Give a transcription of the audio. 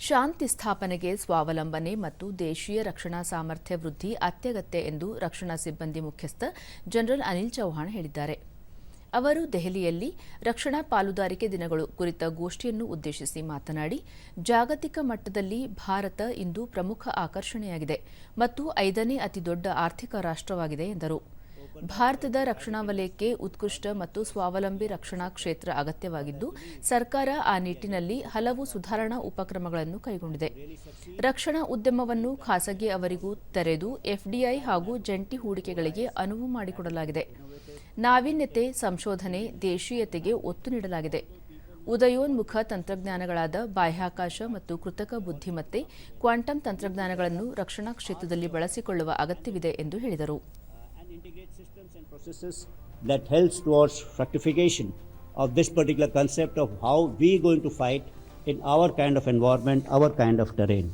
ಶಾಂತಿ ಸ್ಥಾಪನೆಗೆ ಸ್ವಾವಲಂಬನೆ ಮತ್ತು ದೇಶೀಯ ರಕ್ಷಣಾ ಸಾಮರ್ಥ್ಯ ವೃದ್ಧಿ ಅತ್ಯಗತ್ಯ ಎಂದು ರಕ್ಷಣಾ ಸಿಬ್ಬಂದಿ ಮುಖ್ಯಸ್ಥ ಜನರಲ್ ಅನಿಲ್ ಚೌಹಾಣ್ ಹೇಳಿದ್ದಾರೆ. ಅವರು ದೆಹಲಿಯಲ್ಲಿ ರಕ್ಷಣಾ ಪಾಲುದಾರಿಕೆ ದಿನಗಳು ಕುರಿತ ಗೋಷ್ಠಿಯನ್ನು ಉದ್ದೇಶಿಸಿ ಮಾತನಾಡಿ, ಜಾಗತಿಕ ಮಟ್ಟದಲ್ಲಿ ಭಾರತ ಇಂದು ಪ್ರಮುಖ ಆಕರ್ಷಣೆಯಾಗಿದೆ ಮತ್ತು 5ನೇ ಅತಿದೊಡ್ಡ ಆರ್ಥಿಕ ರಾಷ್ಟ್ರವಾಗಿದೆ ಎಂದರು. ಭಾರತದ ರಕ್ಷಣಾ ವಲಯಕ್ಕೆ ಉತ್ಕೃಷ್ಟ ಮತ್ತು ಸ್ವಾವಲಂಬಿ ರಕ್ಷಣಾ ಕ್ಷೇತ್ರ ಅಗತ್ಯವಾಗಿದ್ದು, ಸರ್ಕಾರ ಆ ನಿಟ್ಟಿನಲ್ಲಿ ಹಲವು ಸುಧಾರಣಾ ಉಪಕ್ರಮಗಳನ್ನು ಕೈಗೊಂಡಿದೆ. ರಕ್ಷಣಾ ಉದ್ಯಮವನ್ನು ಖಾಸಗಿ ಅವರಿಗೂ ತೆರೆದು ಎಫ್ಡಿಐ ಹಾಗೂ ಜಂಟಿ ಹೂಡಿಕೆಗಳಿಗೆ ಅನುವು ಮಾಡಿಕೊಡಲಾಗಿದೆ. ನಾವೀನ್ಯತೆ, ಸಂಶೋಧನೆ, ದೇಶೀಯತೆಗೆ ಒತ್ತು ನೀಡಲಾಗಿದೆ. ಉದಯೋನ್ಮುಖ ತಂತ್ರಜ್ಞಾನಗಳಾದ ಬಾಹ್ಯಾಕಾಶ ಮತ್ತು ಕೃತಕ ಬುದ್ಧಿಮತ್ತೆ, ಕ್ವಾಂಟಮ್ ತಂತ್ರಜ್ಞಾನಗಳನ್ನು ರಕ್ಷಣಾ ಕ್ಷೇತ್ರದಲ್ಲಿ ಬಳಸಿಕೊಳ್ಳುವ ಅಗತ್ಯವಿದೆ ಎಂದು ಹೇಳಿದರು. Integrate systems and processes that helps towards fructification of this particular concept of how we are going to fight in our kind of environment, our kind of terrain.